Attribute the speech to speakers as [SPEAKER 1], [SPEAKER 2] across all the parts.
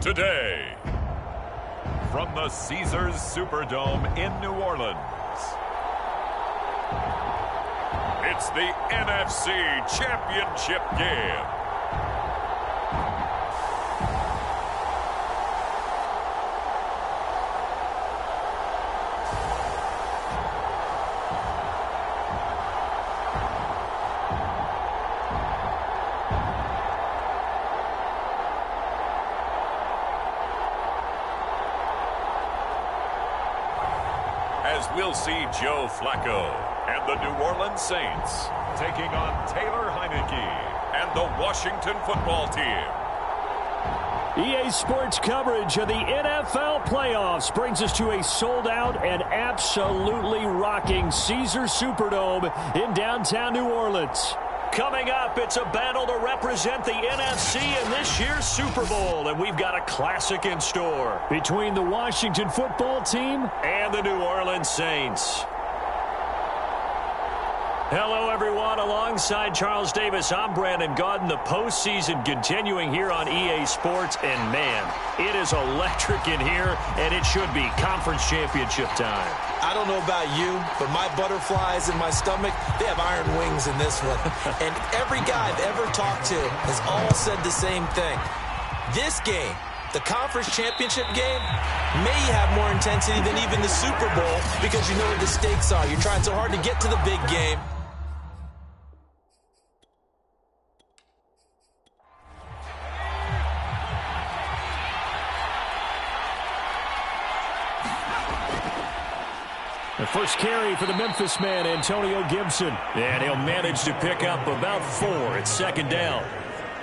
[SPEAKER 1] today. From the Caesars Superdome in New Orleans, it's the NFC Championship game. As we'll see Joe Flacco and the New Orleans Saints taking on Taylor Heineke and the Washington football team.
[SPEAKER 2] EA Sports coverage of the NFL playoffs brings us to a sold-out and absolutely rocking Caesars Superdome in downtown New Orleans. Coming up, it's a battle to represent the NFC in this year's Super Bowl, and we've got a classic in store between the Washington football team and the New Orleans Saints. Hello, everyone. Alongside Charles Davis, I'm Brandon Gaudin. The postseason continuing here on EA Sports, and man, it is electric in here, and it should be conference championship time.
[SPEAKER 3] I don't know about you, but my butterflies in my stomach, they have iron wings in this one. And every guy I've ever talked to has all said the same thing. This game, the conference championship game, may have more intensity than even the Super Bowl because you know what the stakes are. You're trying so hard to get to the big game.
[SPEAKER 2] The first carry for the Memphis man, Antonio Gibson. And he'll manage to pick up about 4 at second down.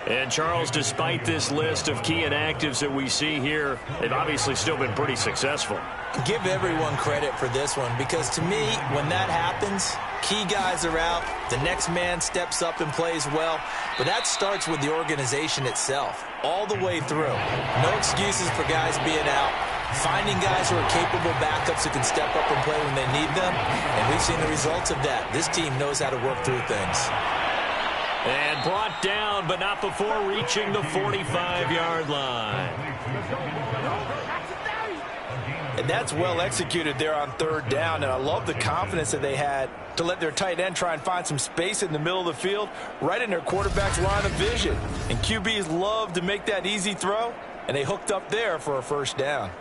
[SPEAKER 2] And, Charles, despite this list of key inactives that we see here, they've obviously still been pretty successful.
[SPEAKER 3] Give everyone credit for this one because, to me, when that happens, key guys are out, the next man steps up and plays well, but that starts with the organization itself, all the way through. No excuses for guys being out. Finding guys who are capable backups who can step up and play when they need them, and we've seen the results of that. This team knows how to work through things.
[SPEAKER 2] And brought down, but not before reaching the 45-yard line.
[SPEAKER 4] And that's well executed there on third down, and I love the confidence that they had to let their tight end try and find some space in the middle of the field, right in their quarterback's line of vision. And QBs love to make that easy throw, and they hooked up there for a first down.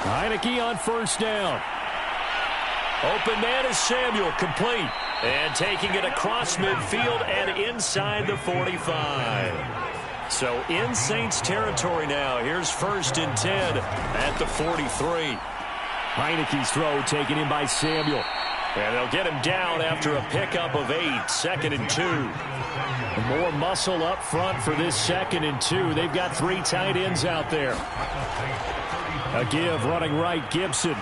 [SPEAKER 2] Heineke on first down. Open man is Samuel, complete. And taking it across midfield and inside the 45. So in Saints territory now. Here's 1st and 10 at the 43. Heineke's throw taken in by Samuel. And they'll get him down after a pickup of 8, 2nd and 2. More muscle up front for this 2nd and 2. They've got 3 tight ends out there. A give running right, Gibson.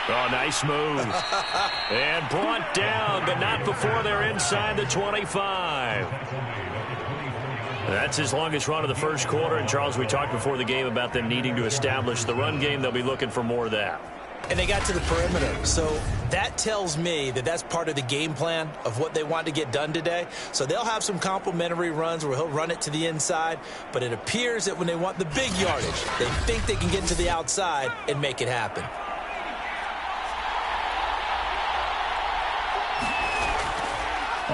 [SPEAKER 2] Oh, nice move. And brought down, but not before they're inside the 25. That's his longest run of the first quarter. And, Charles, we talked before the game about them needing to establish the run game. They'll be looking for more of that.
[SPEAKER 3] And they got to the perimeter. So that tells me that that's part of the game plan of what they want to get done today. So they'll have some complimentary runs where he'll run it to the inside. But it appears that when they want the big yardage, they think they can get to the outside and make it happen.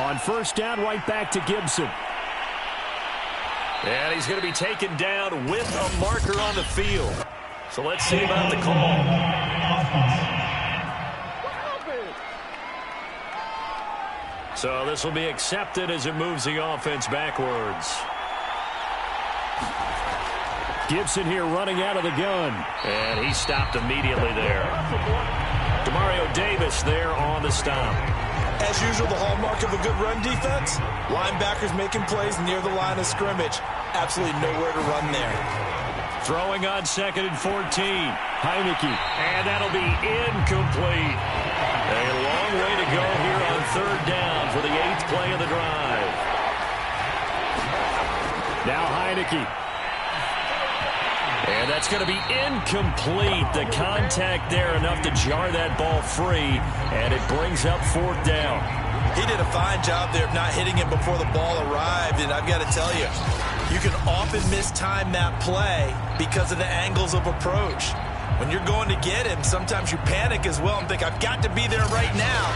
[SPEAKER 2] On first down, right back to Gibson. And he's going to be taken down with a marker on the field. So let's see about the call. So this will be accepted as it moves the offense backwards. Gibson here running out of the gun. And he stopped immediately there. Demario Davis there on the stop.
[SPEAKER 4] As usual, the hallmark of a good run defense, linebackers making plays near the line of scrimmage. Absolutely nowhere to run there.
[SPEAKER 2] Throwing on 2nd and 14. Heineke. And that'll be incomplete. A long way to go here on 3rd down for the 8th play of the drive. Now Heineke. And that's going to be incomplete. The contact there enough to jar that ball free, and it brings up 4th down.
[SPEAKER 4] He did a fine job there of not hitting it before the ball arrived, and I've got to tell you, you can often mistime that play because of the angles of approach. When you're going to get him, sometimes you panic as well and think, I've got to be there right now.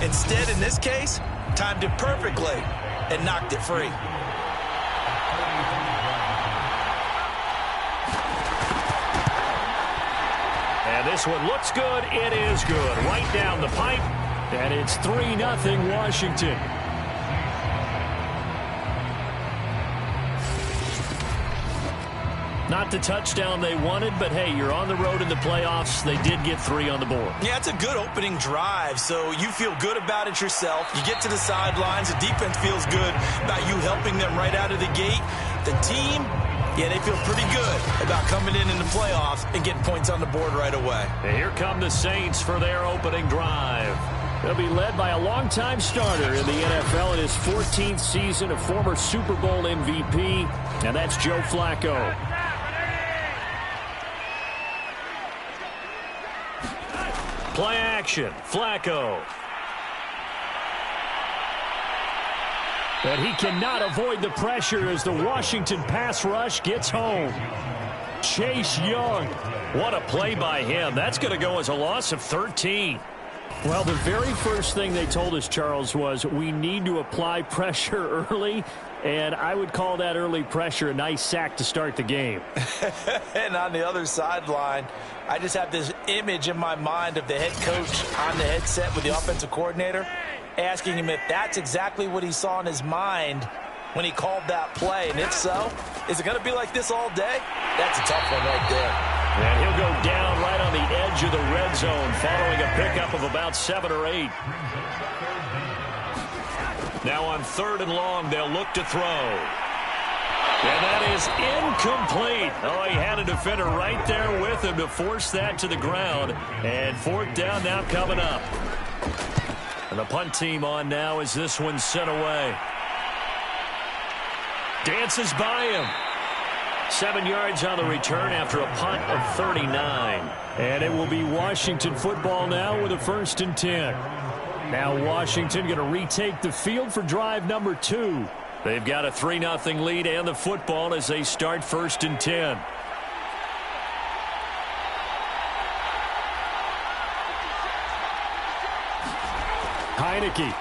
[SPEAKER 4] Instead, in this case, timed it perfectly and knocked it free.
[SPEAKER 2] And this one looks good. It is good. Right down the pipe. And it's 3-0 Washington. Not the touchdown they wanted, but hey, you're on the road in the playoffs. They did get 3 on the board.
[SPEAKER 4] Yeah, it's a good opening drive, so you feel good about it yourself. You get to the sidelines. The defense feels good about you helping them right out of the gate. The team, yeah, they feel pretty good about coming in the playoffs and getting points on the board right away.
[SPEAKER 2] And here come the Saints for their opening drive. They'll be led by a longtime starter in the NFL in his 14th season, a former Super Bowl MVP, and that's Joe Flacco. Play action, Flacco. But he cannot avoid the pressure as the Washington pass rush gets home. Chase Young. What a play by him. That's going to go as a loss of 13. Well, the very first thing they told us, Charles, was we need to apply pressure early, and I would call that early pressure a nice sack to start the game.
[SPEAKER 4] And on the other sideline, I just have this image in my mind of the head coach on the headset with the offensive coordinator asking him if that's exactly what he saw in his mind when he called that play. And if so, is it going to be like this all day? That's a tough one right there.
[SPEAKER 2] And he'll go down right on the edge of the red zone following a pickup of about 7 or 8. Now on 3rd and long, they'll look to throw. And that is incomplete. Oh, he had a defender right there with him to force that to the ground. And 4th down now coming up. And the punt team on now as this one's sent away. Dances by him. 7 yards on the return after a punt of 39. And it will be Washington football now with a 1st and 10. Now Washington going to retake the field for drive number 2. They've got a 3-0 lead and the football as they start 1st and 10. Heineke.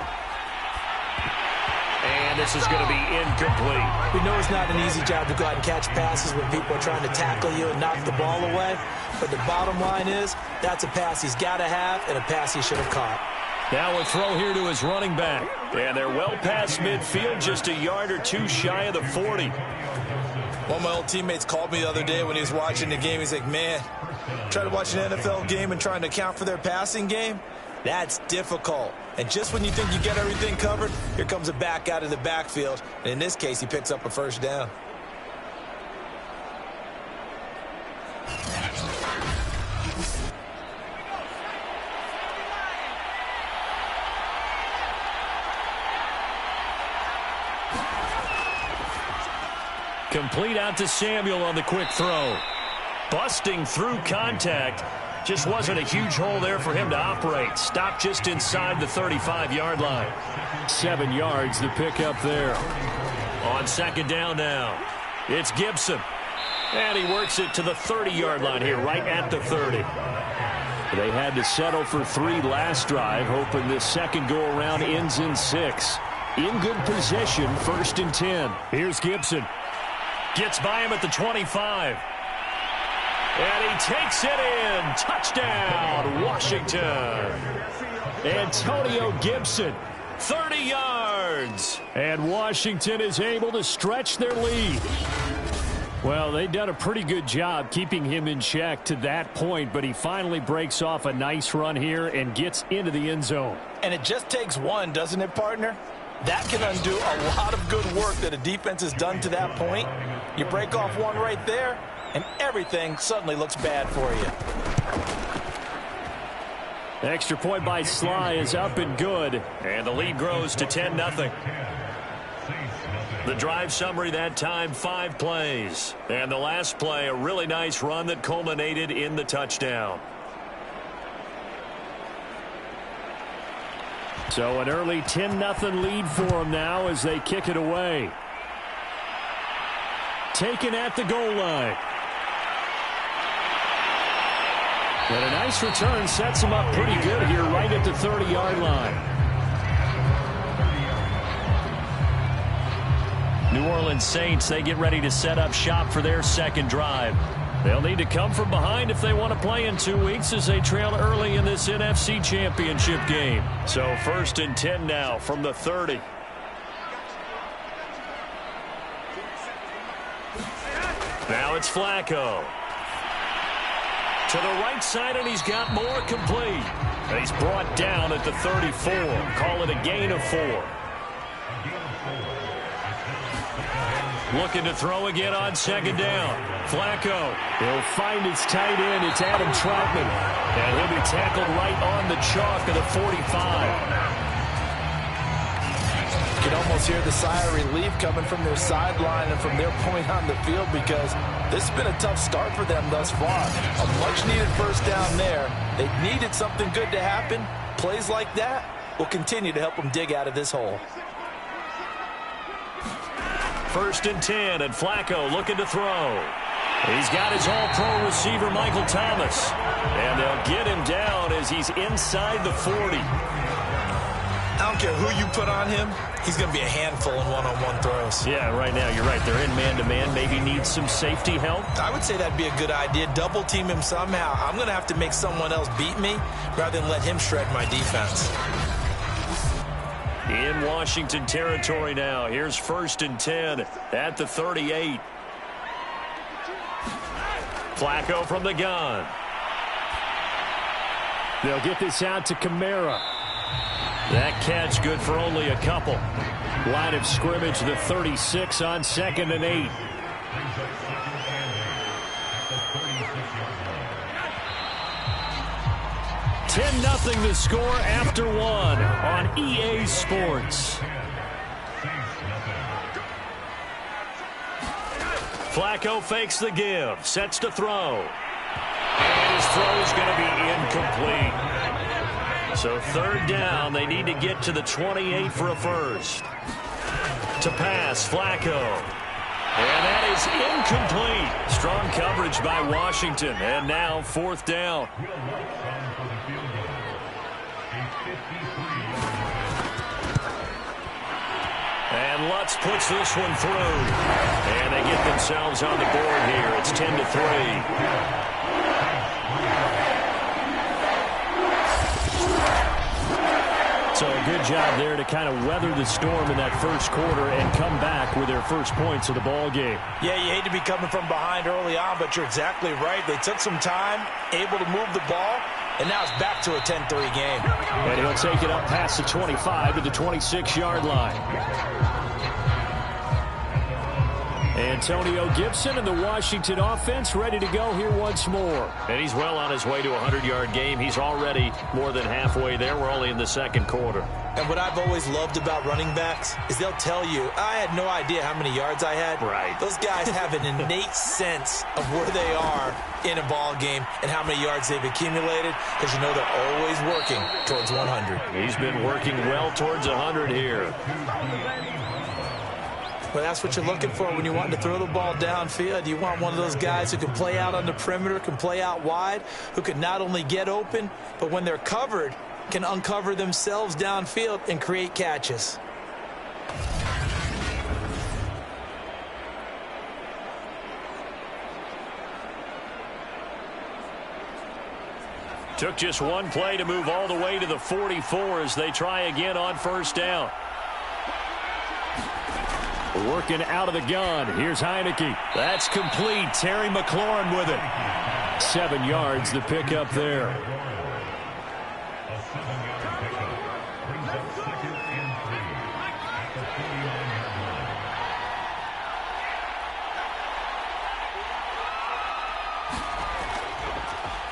[SPEAKER 2] And this is going to be incomplete.
[SPEAKER 3] We know it's not an easy job to go out and catch passes when people are trying to tackle you and knock the ball away. But the bottom line is that's a pass he's got to have and a pass he should have caught.
[SPEAKER 2] Now a throw here to his running back. And they're well past midfield, just a yard or 2 shy of the 40.
[SPEAKER 4] One of my old teammates called me the other day when he was watching the game. He's like, man, trying to watch an NFL game and trying to account for their passing game, that's difficult. And just when you think you get everything covered, here comes a back out of the backfield. And in this case, he picks up a 1st down.
[SPEAKER 2] Complete out to Samuel on the quick throw. Busting through contact. Just wasn't a huge hole there for him to operate. Stopped just inside the 35-yard line. 7 yards the pickup there. On 2nd down now. It's Gibson. And he works it to the 30-yard line here, right at the 30. They had to settle for 3 last drive, hoping this second go-around ends in 6. In good position, 1st and 10. Here's Gibson. Gets by him at the 25. And he takes it in. Touchdown, Washington. Antonio Gibson, 30 yards. And Washington is able to stretch their lead. Well, they've done a pretty good job keeping him in check to that point, but he finally breaks off a nice run here and gets into the end zone.
[SPEAKER 4] And it just takes one, doesn't it, partner? That can undo a lot of good work that a defense has done to that point. You break off one right there, and everything suddenly looks bad for you.
[SPEAKER 2] Extra point by Sly is up and good, and the lead grows to 10-0. The drive summary that time, 5 plays. And the last play, a really nice run that culminated in the touchdown. So an early 10-0 lead for them now as they kick it away. Taken at the goal line. And a nice return sets them up pretty good here right at the 30-yard line. New Orleans Saints, they get ready to set up shop for their second drive. They'll need to come from behind if they want to play in 2 weeks as they trail early in this NFC Championship game. So 1st and 10 now from the 30. Now it's Flacco. To the right side, and he's got more complete. And he's brought down at the 34. Call it a gain of 4. Looking to throw again on 2nd down. Flacco. He'll find his tight end. It's Adam Troutman. And he'll be tackled right on the chalk of the 45.
[SPEAKER 4] You can almost hear the sigh of relief coming from their sideline and from their point on the field because this has been a tough start for them thus far. A much-needed first down there. They needed something good to happen. Plays like that will continue to help them dig out of this hole.
[SPEAKER 2] 1st and 10, and Flacco looking to throw. He's got his all-pro receiver, Michael Thomas. And they'll get him down as he's inside the 40.
[SPEAKER 4] I don't care who you put on him, he's going to be a handful in one-on-one throws.
[SPEAKER 2] Yeah, right now, you're right. They're in man-to-man. Maybe needs some safety help.
[SPEAKER 4] I would say that'd be a good idea. Double-team him somehow. I'm going to have to make someone else beat me rather than let him shred my defense.
[SPEAKER 2] In Washington territory now. Here's 1st and 10 at the 38. Flacco from the gun. They'll get this out to Kamara. That catch good for only a couple. Line of scrimmage, the 36 on 2nd and 8. $10-0 the score after 1 on EA Sports. Flacco fakes the give, sets to throw. And his throw is going to be incomplete. So 3rd down, they need to get to the 28 for a first. To pass, Flacco. And that is incomplete. Strong coverage by Washington. And now 4th down. And Lutz puts this one through. And they get themselves on the board here. It's 10-3. So a good job there to kind of weather the storm in that first quarter and come back with their first points of the ball game.
[SPEAKER 4] Yeah, you hate to be coming from behind early on, but you're exactly right. They took some time, able to move the ball, and now it's back to a 10-3 game.
[SPEAKER 2] And he'll take it up past the 25 to the 26-yard line. Antonio Gibson and the Washington offense ready to go here once more. And he's well on his way to a 100-yard game. He's already more than halfway there. We're only in the second quarter.
[SPEAKER 4] And what I've always loved about running backs is they'll tell you, I had no idea how many yards I had.
[SPEAKER 2] Right.
[SPEAKER 4] Those guys have an innate sense of where they are in a ball game and how many yards they've accumulated because you know they're always working towards 100.
[SPEAKER 2] He's been working well towards 100 here.
[SPEAKER 4] But that's what you're looking for when you're wanting to throw the ball downfield. You want one of those guys who can play out on the perimeter, can play out wide, who can not only get open, but when they're covered, can uncover themselves downfield and create catches.
[SPEAKER 2] Took just one play to move all the way to the 44 as they try again on 1st down. Working out of the gun. Here's Heineke. That's complete. Terry McLaurin with it. 7 yards the pickup there.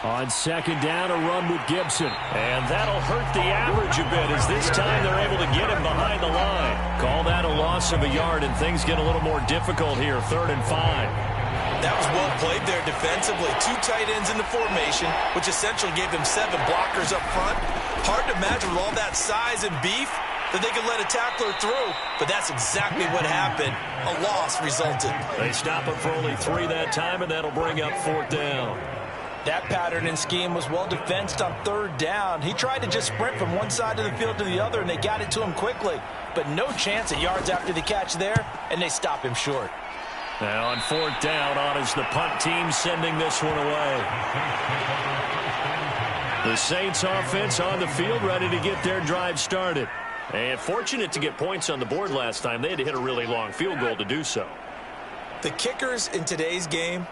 [SPEAKER 2] On second down, a run with Gibson. And that'll hurt the average a bit as this time they're able to get him behind the line. Call that a loss of a yard, and things get a little more difficult here, 3rd and 5.
[SPEAKER 3] That was well played there defensively. 2 tight ends in the formation, which essentially gave them 7 blockers up front. Hard to imagine with all that size and beef that they could let a tackler through, but that's exactly what happened. A loss resulted.
[SPEAKER 2] They stop him for only 3 that time, and that'll bring up 4th down.
[SPEAKER 3] That pattern and scheme was well defensed on 3rd down. He tried to just sprint from one side of the field to the other, and they got it to him quickly. But no chance at yards after the catch there, and they stop him short.
[SPEAKER 2] Now on 4th down, on is the punt team sending this one away. The Saints offense on the field, ready to get their drive started. And fortunate to get points on the board last time. They had to hit a really long field goal to do so.
[SPEAKER 3] The kickers in today's game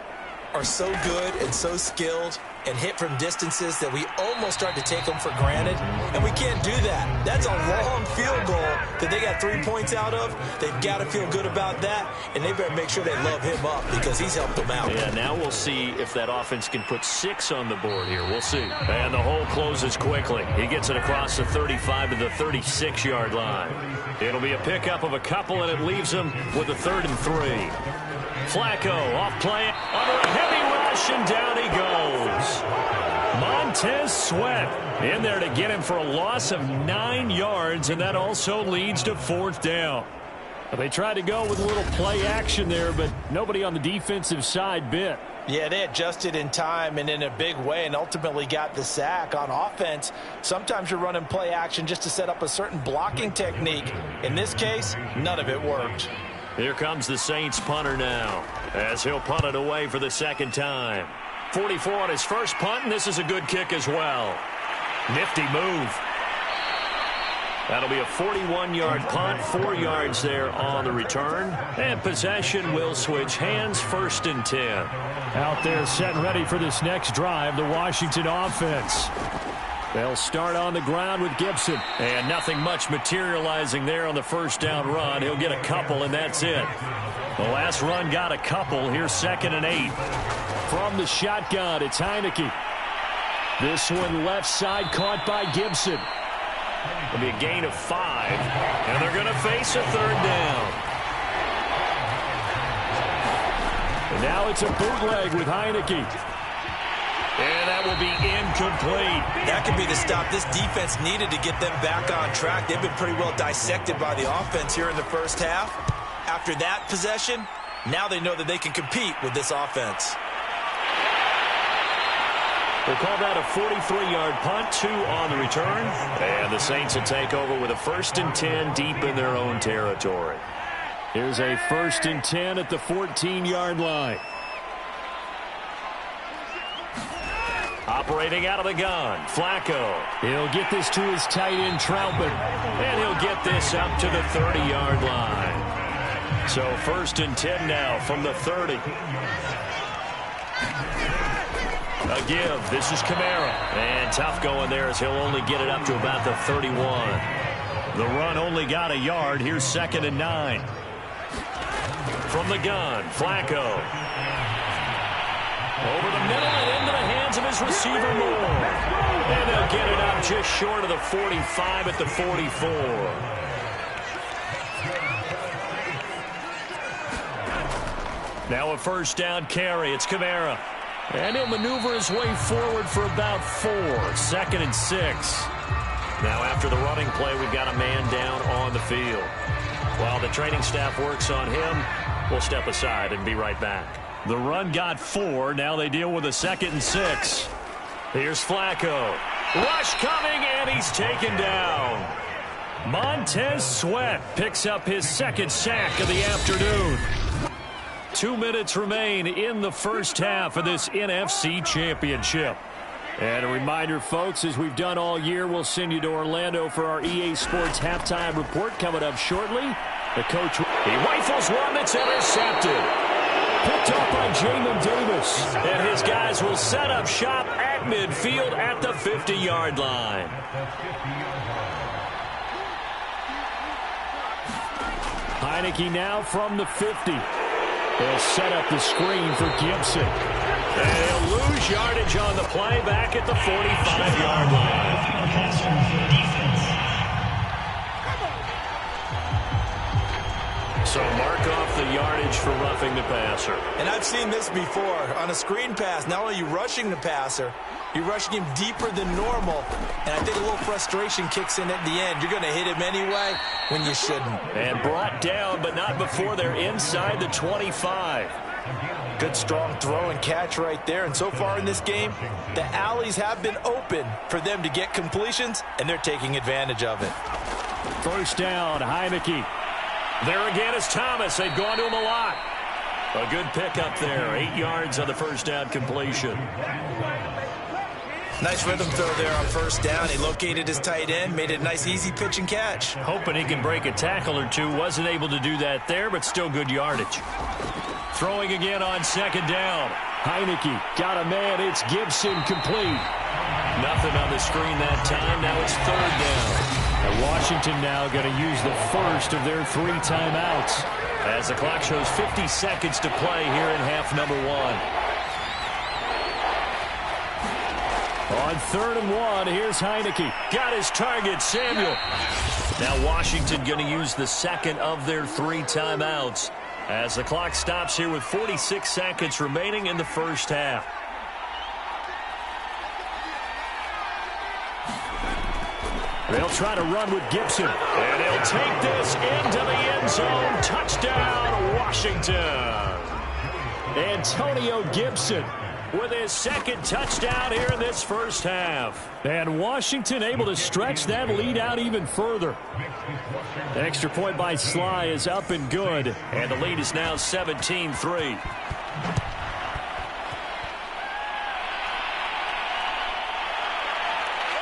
[SPEAKER 3] are so good and so skilled and hit from distances that we almost start to take them for granted, and we can't do that. That's a long field goal that they got 3 points out of. They've got to feel good about that, and they better make sure they love him up because he's helped them out.
[SPEAKER 2] Yeah, now we'll see if that offense can put 6 on the board here. We'll see. And the hole closes quickly. He gets it across the 35 to the 36-yard line. It'll be a pickup of a couple, and it leaves him with a 3rd and 3. Flacco off play under a heavy rush, and down he goes. Montez Sweat in there to get him for a loss of 9 yards, and that also leads to 4th down. They tried to go with a little play action there, but nobody on the defensive side bit.
[SPEAKER 3] Yeah, they adjusted in time and in a big way and ultimately got the sack. On offense, sometimes you're running play action just to set up a certain blocking technique. In this case, none of it worked.
[SPEAKER 2] Here comes the Saints punter now, as he'll punt it away for the 2nd time. 44 on his first punt, and this is a good kick as well. Nifty move. That'll be a 41-yard punt, 4 yards there on the return. And possession will switch hands, 1st and 10. Out there set and ready for this next drive, the Washington offense. They'll start on the ground with Gibson. And nothing much materializing there on the 1st down run. He'll get a couple, and that's it. The last run got a couple. Here's 2nd and 8. From the shotgun, it's Heineke. This one left side caught by Gibson. It'll be a gain of 5. And they're going to face a 3rd down. And now it's a bootleg with Heineke. And that will be incomplete.
[SPEAKER 3] That could be the stop this defense needed to get them back on track. They've been pretty well dissected by the offense here in the 1st half. After that possession, now they know that they can compete with this offense.
[SPEAKER 2] We'll call that a 43-yard punt, 2 on the return. And the Saints will take over with a 1st and 10 deep in their own territory. Here's a 1st and 10 at the 14-yard line. Operating out of the gun, Flacco. He'll get this to his tight end, Troutman. And he'll get this up to the 30-yard line. So 1st and 10 now from the 30. A give. This is Kamara. And tough going there as he'll only get it up to about the 31. The run only got a yard. Here's 2nd and 9. From the gun, Flacco. Over the middle and into the hands of his receiver, Moore. And they'll get it up just short of the 45 at the 44. Now a 1st down carry. It's Kamara. And he'll maneuver his way forward for about 4. 2nd and 6. Now after the running play, we've got a man down on the field. While the training staff works on him, we'll step aside and be right back. The run got 4. Now they deal with a 2nd and 6. Here's Flacco. Rush coming, and he's taken down. Montez Sweat picks up his 2nd sack of the afternoon. 2 minutes remain in the 1st half of this NFC Championship. And a reminder, folks, as we've done all year, we'll send you to Orlando for our EA Sports halftime report coming up shortly. The coach, he rifles one that's intercepted. Picked up by Jamin Davis. And his guys will set up shop at midfield at the 50-yard line. Heineke now from the 50. They'll set up the screen for Gibson. And he'll lose yardage on the play back at the 45-yard line. So mark off the yardage for roughing the passer.
[SPEAKER 4] And I've seen this before. On a screen pass, not only are you rushing the passer, you're rushing him deeper than normal. And I think a little frustration kicks in at the end. You're going to hit him anyway when you shouldn't.
[SPEAKER 2] And brought down, but not before they're inside the 25.
[SPEAKER 4] Good strong throw and catch right there. And so far in this game, the alleys have been open for them to get completions, and they're taking advantage of it.
[SPEAKER 2] First down, Heineke. There again is Thomas. They've gone to him a lot. A good pickup there. 8 yards on the first down completion.
[SPEAKER 4] Nice rhythm throw there on first down. He located his tight end, made it a nice easy pitch and catch.
[SPEAKER 2] Hoping he can break a tackle or two. Wasn't able to do that there, but still good yardage. Throwing again on second down. Heineke got a man. It's Gibson complete. Nothing on the screen that time. Now it's third down. And Washington now going to use the first of their 3 timeouts as the clock shows 50 seconds to play here in half number 1. On 3rd and 1, here's Heineke. Got his target, Samuel. Now Washington going to use the second of their 3 timeouts as the clock stops here with 46 seconds remaining in the first half. They'll try to run with Gibson. And he'll take this into the end zone. Touchdown, Washington. Antonio Gibson with his second touchdown here in this first half. And Washington able to stretch that lead out even further. The extra point by Sly is up and good. And the lead is now 17-3.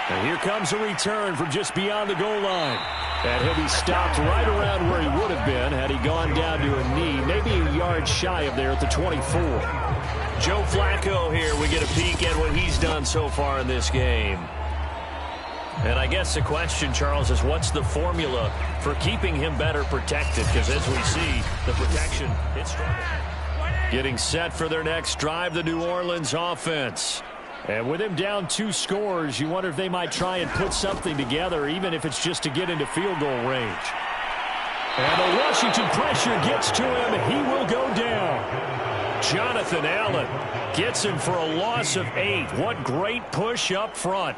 [SPEAKER 2] And here comes a return from just beyond the goal line. And he'll be stopped right around where he would have been had he gone down to a knee, maybe a yard shy of there at the 24. Joe Flacco here. We get a peek at what he's done so far in this game. And I guess the question, Charles, is what's the formula for keeping him better protected? Because as we see, the protection, it's strong. Getting set for their next drive, the New Orleans offense. And with him down 2 scores, you wonder if they might try and put something together, even if it's just to get into field goal range. And the Washington pressure gets to him. He will go down. Jonathan Allen gets him for a loss of 8. What great push up front.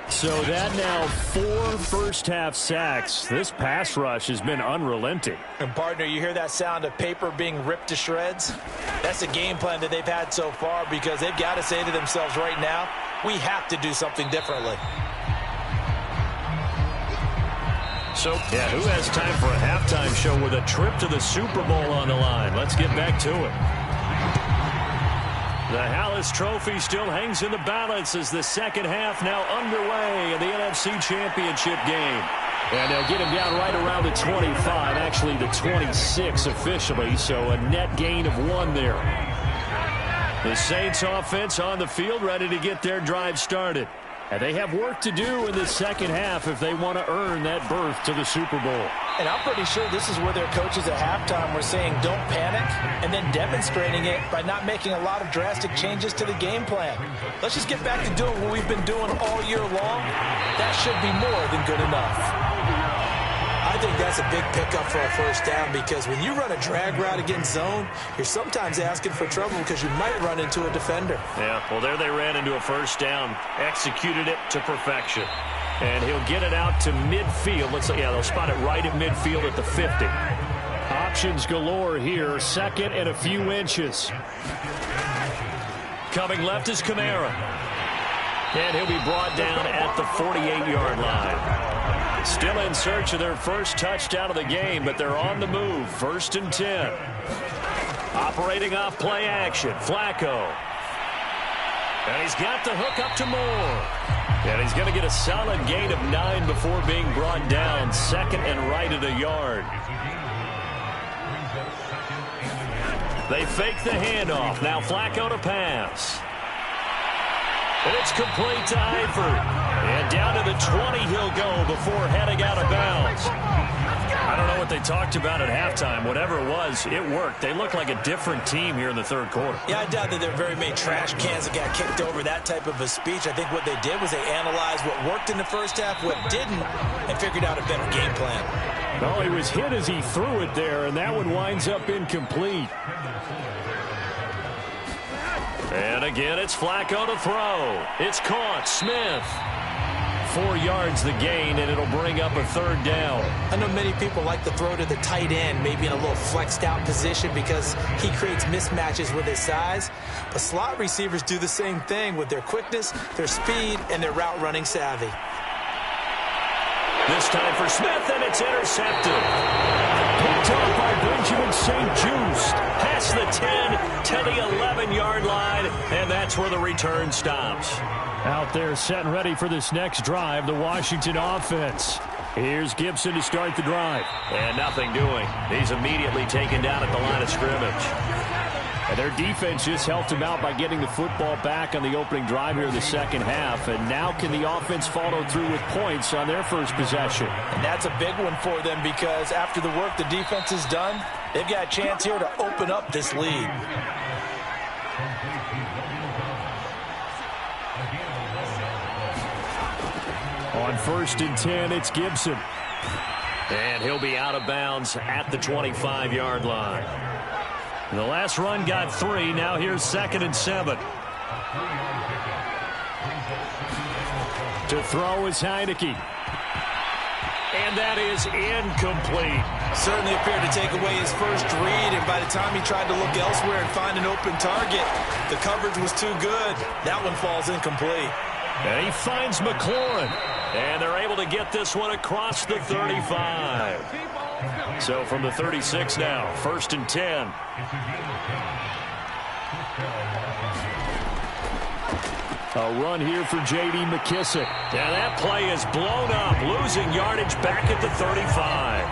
[SPEAKER 2] So that now 4 first-half sacks. This pass rush has been unrelenting.
[SPEAKER 4] And, partner, you hear that sound of paper being ripped to shreds? That's a game plan that they've had so far because they've got to say to themselves right now, we have to do something differently.
[SPEAKER 2] So, yeah, who has time for a halftime show with a trip to the Super Bowl on the line? Let's get back to it. The Hallis Trophy still hangs in the balance as the second half now underway in the NFC Championship game. And they'll get him down right around the 25, actually the 26 officially, so a net gain of 1 there. The Saints offense on the field ready to get their drive started. And they have work to do in the second half if they want to earn that berth to the Super Bowl.
[SPEAKER 4] And I'm pretty sure this is where their coaches at halftime were saying don't panic and then demonstrating it by not making a lot of drastic changes to the game plan. Let's just get back to doing what we've been doing all year long. That should be more than good enough. I think that's a big pickup for a first down because when you run a drag route against zone, you're sometimes asking for trouble because you might run into a defender.
[SPEAKER 2] Yeah, well, there they ran into a first down, executed it to perfection. And he'll get it out to midfield. Let's say, yeah, they'll spot it right at midfield at the 50. Options galore here, second and a few inches. Coming left is Kamara. And he'll be brought down at the 48-yard line. Still in search of their first touchdown of the game, but they're on the move. 1st and 10. Operating off play action. Flacco. And he's got the hook up to Moore. And he's going to get a solid gain of 9 before being brought down. 2nd and right at a yard. They fake the handoff. Now Flacco to pass. And it's complete to Eifert. And down to the 20 he'll go before heading out of bounds. I don't know what they talked about at halftime. Whatever it was, it worked. They look like a different team here in the third quarter.
[SPEAKER 3] Yeah, I doubt that there are very many trash cans that got kicked over that type of a speech. I think what they did was they analyzed what worked in the first half, what didn't, and figured out a better game plan.
[SPEAKER 2] Well, he was hit as he threw it there, and that one winds up incomplete. And again, it's Flacco to throw. It's caught. Smith. 4 yards the gain, and it'll bring up a third down.
[SPEAKER 3] I know many people like to throw to the tight end, maybe in a little flexed out position because he creates mismatches with his size. But slot receivers do the same thing with their quickness, their speed, and their route running savvy.
[SPEAKER 2] This time for Smith, and it's intercepted. Picked off by Benjamin St-Juste. Past the 10 to the 11-yard line, and that's where the return stops. Out there set and ready for this next drive, the Washington offense. Here's Gibson to start the drive. And nothing doing. He's immediately taken down at the line of scrimmage. And their defense just helped him out by getting the football back on the opening drive here in the second half. And now can the offense follow through with points on their first possession?
[SPEAKER 4] And that's a big one for them because after the work the defense has done, they've got a chance here to open up this lead.
[SPEAKER 2] On 1st and 10, it's Gibson. And he'll be out of bounds at the 25-yard line. The last run got 3. Now here's 2nd and 7. To throw is Heineke. And that is incomplete.
[SPEAKER 3] Certainly appeared to take away his first read, and by the time he tried to look elsewhere and find an open target, the coverage was too good. That one falls incomplete.
[SPEAKER 2] And he finds McLaurin. And they're able to get this one across the 35. So from the 36 now, 1st and 10. A run here for J.D. McKissick. Now that play is blown up, losing yardage back at the 35.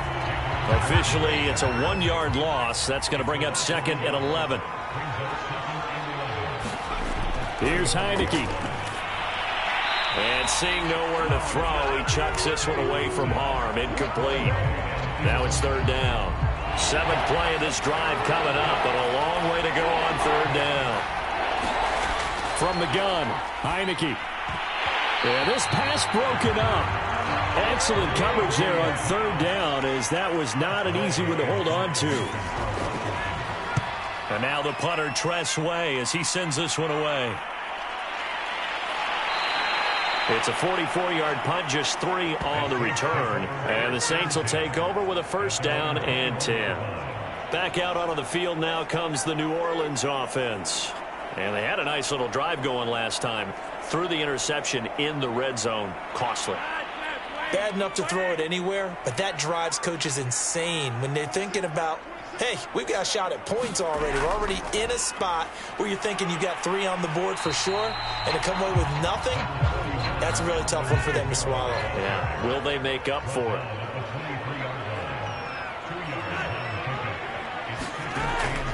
[SPEAKER 2] Officially, it's a 1-yard loss. That's going to bring up 2nd and 11. Here's Heineke. And seeing nowhere to throw, he chucks this one away from harm. Incomplete. Now it's 3rd down. 7th play of this drive coming up, but a long way to go on 3rd down. From the gun, Heineke. Yeah, this pass broken up. Excellent coverage there on 3rd down, as that was not an easy one to hold on to. And now the punter, Tress Way, as he sends this one away. It's a 44-yard punt, just 3 on the return. And the Saints will take over with a 1st down and 10. Back out onto the field now comes the New Orleans offense. And they had a nice little drive going last time. Threw the interception in the red zone. Costly.
[SPEAKER 3] Bad enough to throw it anywhere, but that drives coaches insane when they're thinking about, hey, we've got a shot at points already. We're already in a spot where you're thinking you've got 3 on the board for sure, and to come away with nothing, that's a really tough one for them to swallow.
[SPEAKER 2] Yeah, will they make up for it?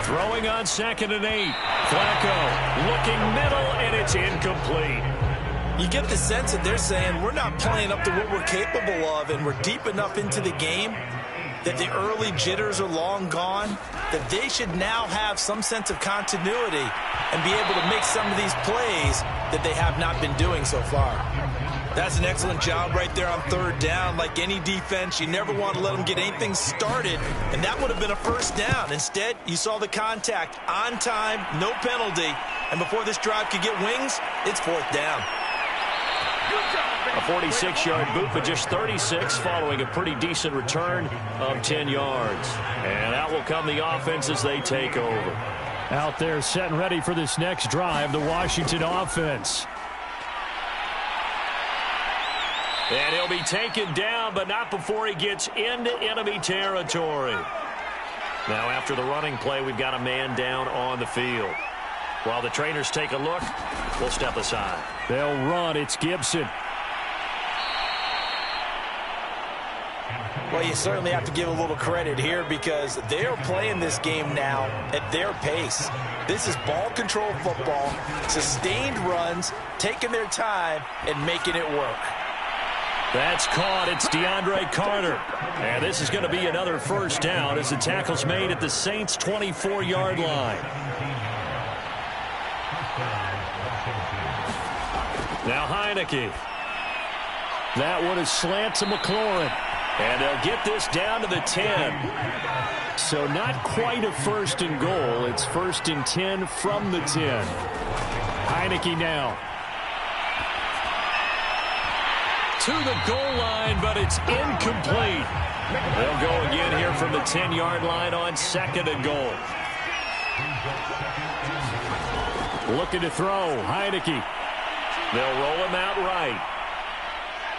[SPEAKER 2] Throwing on 2nd and 8. Flacco looking middle, and it's incomplete.
[SPEAKER 3] You get the sense that they're saying we're not playing up to what we're capable of, and we're deep enough into the game that the early jitters are long gone, that they should now have some sense of continuity and be able to make some of these plays that they have not been doing so far. That's an excellent job right there on 3rd down. Like any defense, you never want to let them get anything started, and that would have been a 1st down. Instead, you saw the contact on time, no penalty, and before this drive could get wings, it's 4th down.
[SPEAKER 2] A 46-yard boot, but just 36 following a pretty decent return of 10 yards. And out will come the offense as they take over. Out there set and ready for this next drive, the Washington offense. And he'll be taken down, but not before he gets into enemy territory. Now after the running play, we've got a man down on the field. While the trainers take a look, we'll step aside. They'll run. It's Gibson.
[SPEAKER 4] Well, you certainly have to give a little credit here because they're playing this game now at their pace. This is ball control football, sustained runs, taking their time, and making it work.
[SPEAKER 2] That's caught. It's DeAndre Carter. And this is going to be another first down as the tackle's made at the Saints' 24-yard line. Now Heineke. That one is slant to McLaurin. And they'll get this down to the 10. So not quite a first and goal. It's first and 10 from the 10. Heineke now. To the goal line, but it's incomplete. They'll go again here from the 10-yard line on second and goal. Looking to throw. Heineke. They'll roll him out right.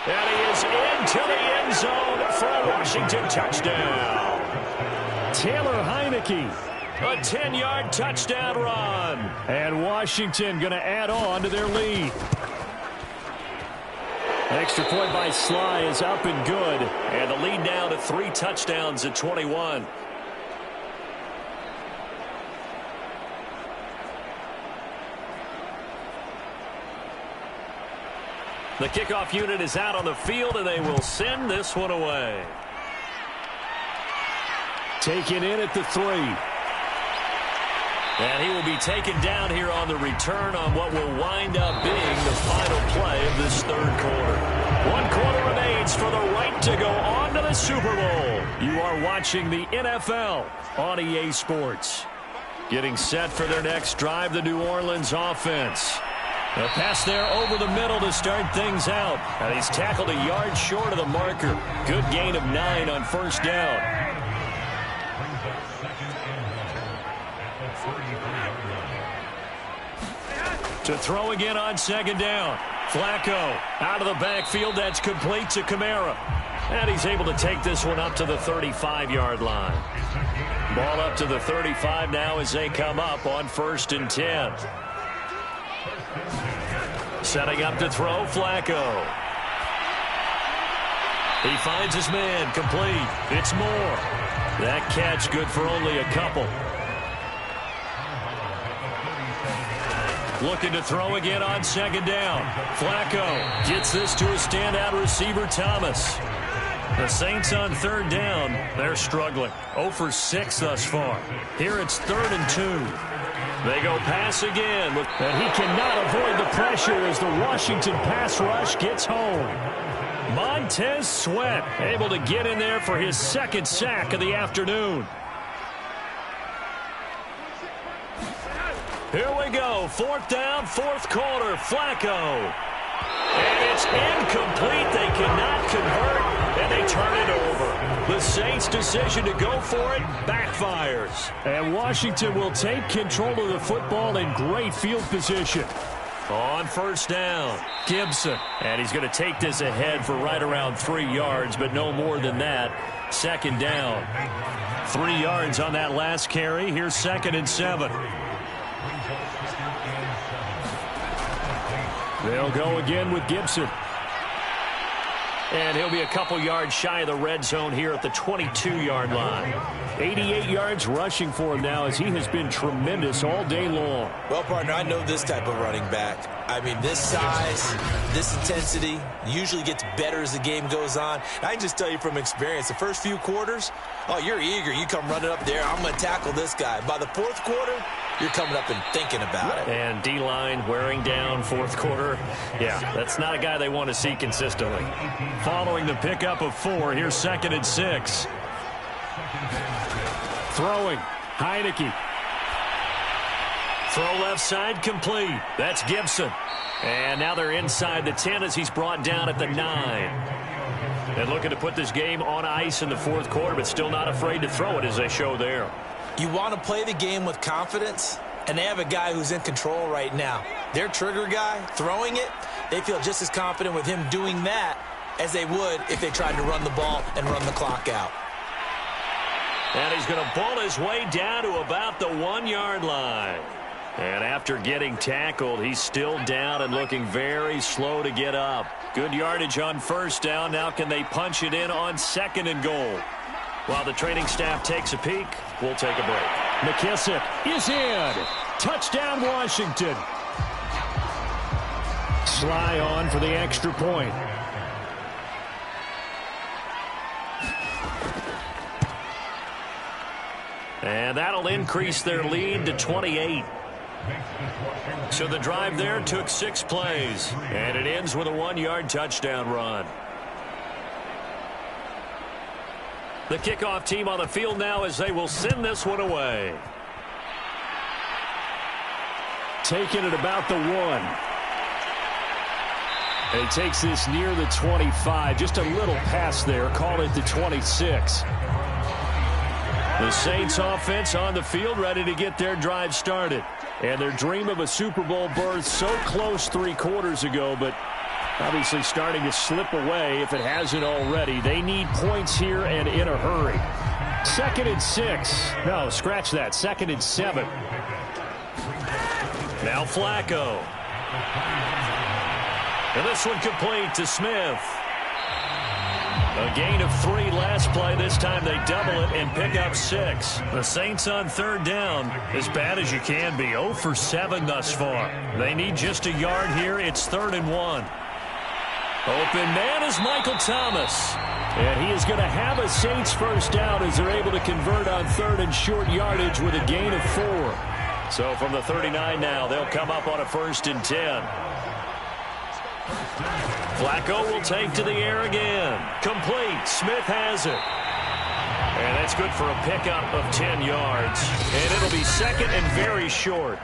[SPEAKER 2] And he is into the end zone for a Washington touchdown. Taylor Heineke, a 10-yard touchdown run. And Washington going to add on to their lead. Extra point by Sly is up and good. And the lead now to 3 touchdowns at 21. The kickoff unit is out on the field, and they will send this one away. Taken in at the 3. And he will be taken down here on the return on what will wind up being the final play of this third quarter. 1 quarter remains for the right to go on to the Super Bowl. You are watching the NFL on EA Sports. Getting set for their next drive, the New Orleans offense. A pass there over the middle to start things out. And he's tackled a yard short of the marker. Good gain of 9 on first down. To throw again on second down. Flacco out of the backfield. That's complete to Kamara. And he's able to take this one up to the 35-yard line. Ball up to the 35 now as they come up on first and 10. Setting up to throw, Flacco. He finds his man, complete. It's Moore. That catch good for only a couple. Looking to throw again on second down. Flacco gets this to a standout receiver, Thomas. The Saints on third down, they're struggling. 0 for 6 thus far. Here it's 3rd and 2. They go pass again. And he cannot avoid the pressure as the Washington pass rush gets home. Montez Sweat able to get in there for his 2nd sack of the afternoon. Here we go. 4th down, 4th quarter. Flacco. And it's incomplete. They cannot convert, and they turn it over. The Saints' decision to go for it backfires. And Washington will take control of the football in great field position. On first down, Gibson. And he's going to take this ahead for right around 3 yards, but no more than that. 2nd down. 3 yards on that last carry. Here's 2nd and 7. They'll go again with Gibson. And he'll be a couple yards shy of the red zone here at the 22-yard line. 88 yards rushing for him now as he has been tremendous all day long.
[SPEAKER 3] Well, partner, I know this type of running back. I mean, this size, this intensity usually gets better as the game goes on. And I can just tell you from experience, the first few quarters, oh, you're eager. You come running up there, I'm going to tackle this guy. By the 4th quarter, you're coming up and thinking about it.
[SPEAKER 2] And D-line wearing down 4th quarter. Yeah, that's not a guy they want to see consistently. Following the pickup of 4, here's 2nd and 6. Throwing, Heineke. Throw left side, complete. That's Gibson. And now they're inside the 10 as he's brought down at the 9. And looking to put this game on ice in the 4th quarter, but still not afraid to throw it as they show there.
[SPEAKER 3] You want to play the game with confidence, and they have a guy who's in control right now. Their trigger guy, throwing it, they feel just as confident with him doing that as they would if they tried to run the ball and run the clock out. And he's going to pull his way down to about the 1-yard line. And after
[SPEAKER 2] after getting tackled, he's still down and looking very slow to get up. Good yardage on first down. Now can they punch it in on 2nd and goal? While the training staff takes a peek, we'll take a break.
[SPEAKER 5] McKissick is in. Touchdown, Washington. Sly on for the extra point.
[SPEAKER 2] And that'll increase their lead to 28. So the drive there took 6 plays, and it ends with a 1-yard touchdown run. The kickoff team on the field now as they will send this one away.
[SPEAKER 5] Taking it about the 1. And he takes this near the 25. Just a little pass there. Call it the 26.
[SPEAKER 2] The Saints offense on the field ready to get their drive started.
[SPEAKER 5] And their dream of a Super Bowl berth so close 3 quarters ago, but obviously starting to slip away if it hasn't already. They need points here and in a hurry. 2nd and 6. No, scratch that. 2nd and 7.
[SPEAKER 2] Now Flacco. And this one complete to Smith. A gain of 3 last play. This time they double it and pick up 6. The Saints on 3rd down, as bad as you can be. 0 for 7 thus far. They need just a yard here. It's 3rd and 1. Open man is Michael Thomas.
[SPEAKER 5] And he is going to have a Saints first down as they're able to convert on 3rd and short yardage with a gain of 4.
[SPEAKER 2] So from the 39 now, they'll come up on a 1st and 10. Flacco will take to the air again. Complete. Smith has it. And that's good for a pickup of 10 yards. And it'll be 2nd and very short.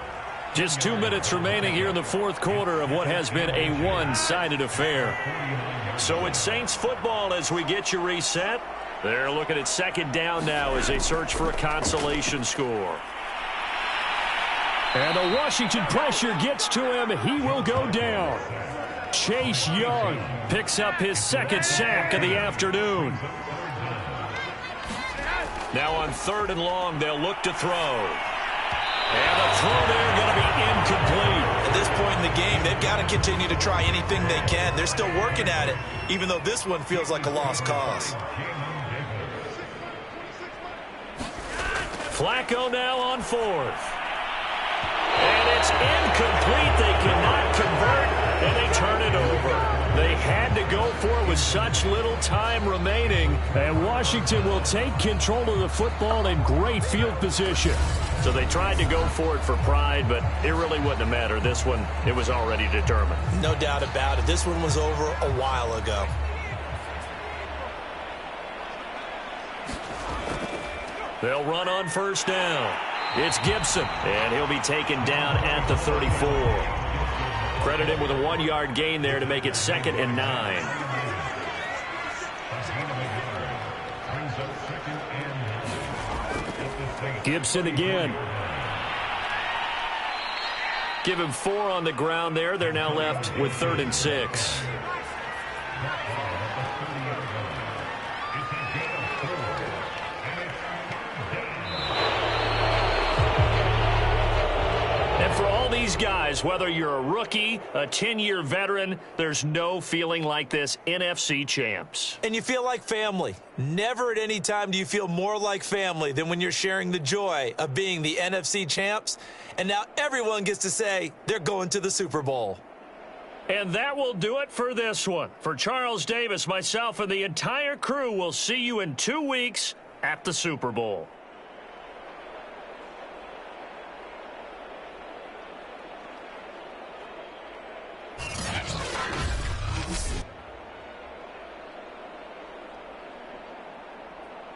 [SPEAKER 2] Just 2 minutes remaining here in the 4th quarter of what has been a one-sided affair. So it's Saints football as we get you reset. They're looking at 2nd down now as they search for a consolation score.
[SPEAKER 5] And the Washington pressure gets to him. He will go down. Chase Young picks up his 2nd sack of the afternoon.
[SPEAKER 2] Now on 3rd and long, they'll look to throw. And the throw there going to be incomplete.
[SPEAKER 4] At this point in the game, they've got to continue to try anything they can. They're still working at it, even though this one feels like a lost cause.
[SPEAKER 2] Flacco now on 4th. And it's incomplete. They cannot convert, and they turn it over. They had to go for it with such little time remaining.
[SPEAKER 5] And Washington will take control of the football in great field position.
[SPEAKER 2] So they tried to go for it for pride, but it really wouldn't have mattered. This one, it was already determined.
[SPEAKER 3] No doubt about it. This one was over a while ago.
[SPEAKER 2] They'll run on 1st down. It's Gibson, and he'll be taken down at the 34. Credit him with a 1-yard gain there to make it 2nd and 9.
[SPEAKER 5] Gibson again.
[SPEAKER 2] Give him 4 on the ground there. They're now left with 3rd and 6. These guys, whether you're a rookie, a 10-year veteran, there's no feeling like this NFC champs.
[SPEAKER 3] And you feel like family. Never at any time do you feel more like family than when you're sharing the joy of being the NFC champs. And now everyone gets to say they're going to the Super Bowl.
[SPEAKER 2] And that will do it for this one. For Charles Davis, myself, and the entire crew, will see you in 2 weeks at the Super Bowl.